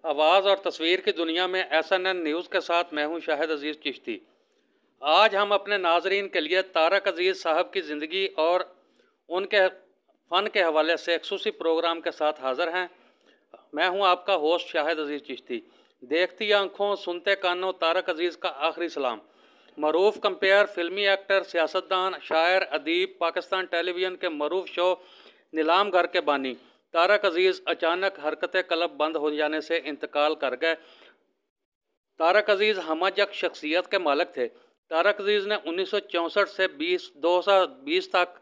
आवाज़ और तस्वीर की दुनिया में एसएनएन न्यूज़ के साथ मैं हूं शाहिद अजीज़ चिश्ती। आज हम अपने नाजरीन के लिए तारक अजीज़ साहब की ज़िंदगी और उनके फ़न के हवाले से एक्सक्लूसिव प्रोग्राम के साथ हाज़िर हैं। मैं हूं आपका होस्ट शाहिद अजीज़ चिश्ती। देखती आंखों सुनते कानों तारक अजीज़ का आखिरी सलाम। मरूफ कंपेयर, फिल्मी एक्टर, सियासतदान, शायर, अदीब, पाकिस्तान टेलीविज़न के मरूफ शो नीलाम घर के बानी तारक अजीज़ अचानक हरकत कलब बंद हो जाने से इंतकाल कर गए। तारक अजीज़ हमजक शख्सियत के मालिक थे। तारक अजीज़ ने 1964 से 2020 तक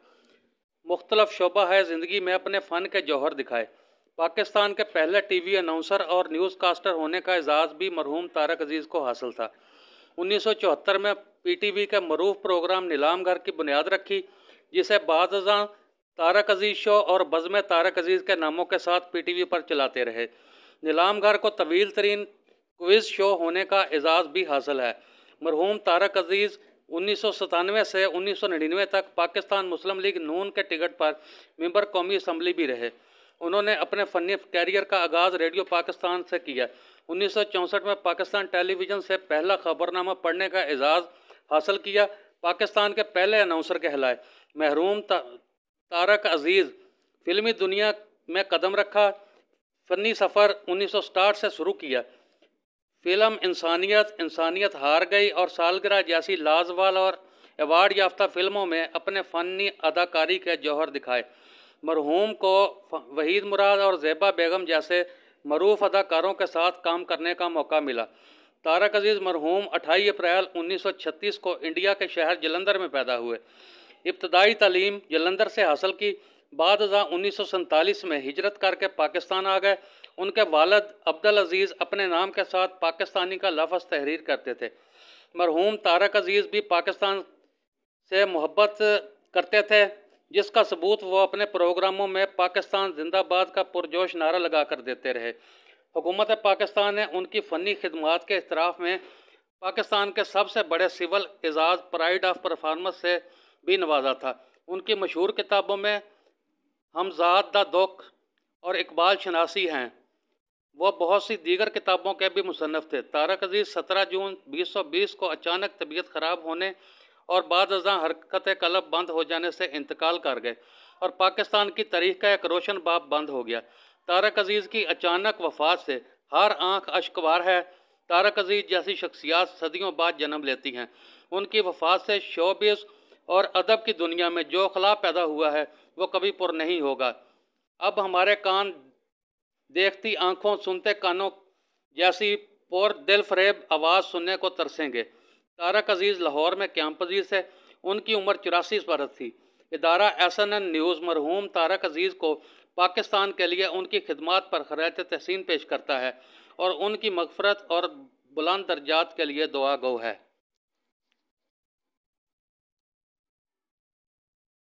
मुख्तलिफ शोबा है ज़िंदगी में अपने फ़न के जौहर दिखाए। पाकिस्तान के पहले टीवी अनाउंसर और न्यूज़ कास्टर होने का एजाज़ भी मरहूम तारक अजीज़ को हासिल था। 1974 में पीटीवी के मरूफ प्रोग्राम नीलाम घर की बुनियाद रखी, जिसे बाज़ तारक अजीज़ शो और बज़्म तारक अजीज़ के नामों के साथ पीटीवी पर चलाते रहे। नीलाम घर को तवील तरीन क्विज़ शो होने का एजाज़ भी हासिल है। मरहूम तारक अजीज़ 1997 से 1999 तक पाकिस्तान मुस्लिम लीग नून के टिकट पर मेंबर कौमी असम्बली भी रहे। उन्होंने अपने फ़नी कैरियर का आगाज़ रेडियो पाकिस्तान से किया। 1964 में पाकिस्तान टेलीविज़न से पहला खबरनामा पढ़ने का एजाज़ हासिल किया। पाकिस्तान के पहले अनाउंसर कहलाए। मरहूम तारक अजीज़ फिल्मी दुनिया में कदम रखा। फ़नी सफ़र 1960 से शुरू किया। फिल्म इंसानियत हार गई और सालगिरह जैसी लाजवाब और अवार्ड याफ्ता फिल्मों में अपने फ़नी अदाकारी के जौहर दिखाए। मरहूम को वहीद मुराद और ज़ेबा बेगम जैसे मरूफ अदाकारों के साथ काम करने का मौका मिला। तारक अजीज़ मरहूम 28 अप्रैल 1936 को इंडिया के शहर जलंधर में पैदा हुए। इब्तदाई तालीम जलंधर से हासिल की। बाद 1947 में हिजरत करके पाकिस्तान आ गए। उनके वालिद अब्दुल अजीज़ अपने नाम के साथ पाकिस्तानी का लफ्ज़ तहरीर करते थे। मरहूम तारक अजीज़ भी पाकिस्तान से मोहब्बत करते थे, जिसका सबूत वो अपने प्रोग्रामों में पाकिस्तान जिंदाबाद का पुरजोश नारा लगा कर देते रहे। हुकूमत पाकिस्तान ने उनकी फ़नी खिदमात के इतराफ़ में पाकिस्तान के सबसे बड़े सिविल एजाज़ प्राइड ऑफ परफॉर्मेंस से भी नवाजा था। उनकी मशहूर किताबों में हमज़ाद द दुख और इकबाल शनासी हैं। वह बहुत सी दीगर किताबों के भी मुसन्नफ़ थे। तारक अजीज़ 17 जून 2020 को अचानक तबीयत ख़राब होने और बाद हरकत कलब बंद हो जाने से इंतकाल कर गए और पाकिस्तान की तारीख़ का एक रोशन बाब बंद हो गया। तारक अजीज़ की अचानक वफ़ात से हर आँख अश्कबार है। तारक अजीज़ जैसी शख्सियात सदियों बाद जन्म लेती हैं। उनकी वफ़ात से शोबिज़ और अदब की दुनिया में जो खला पैदा हुआ है वो कभी पुर नहीं होगा। अब हमारे कान देखती आंखों सुनते कानों जैसी पुर दिल फरेब आवाज़ सुनने को तरसेंगे। तारक अजीज़ लाहौर में क़याम पज़ीर है। उनकी उम्र 84 बरस थी। इदारा एसएनएन न्यूज़ मरहूम तारक अजीज़ को पाकिस्तान के लिए उनकी खिदमात पर खराज तहसीन पेश करता है और उनकी मग़फ़रत और बुलंद दर्जात के लिए दुआ गो है।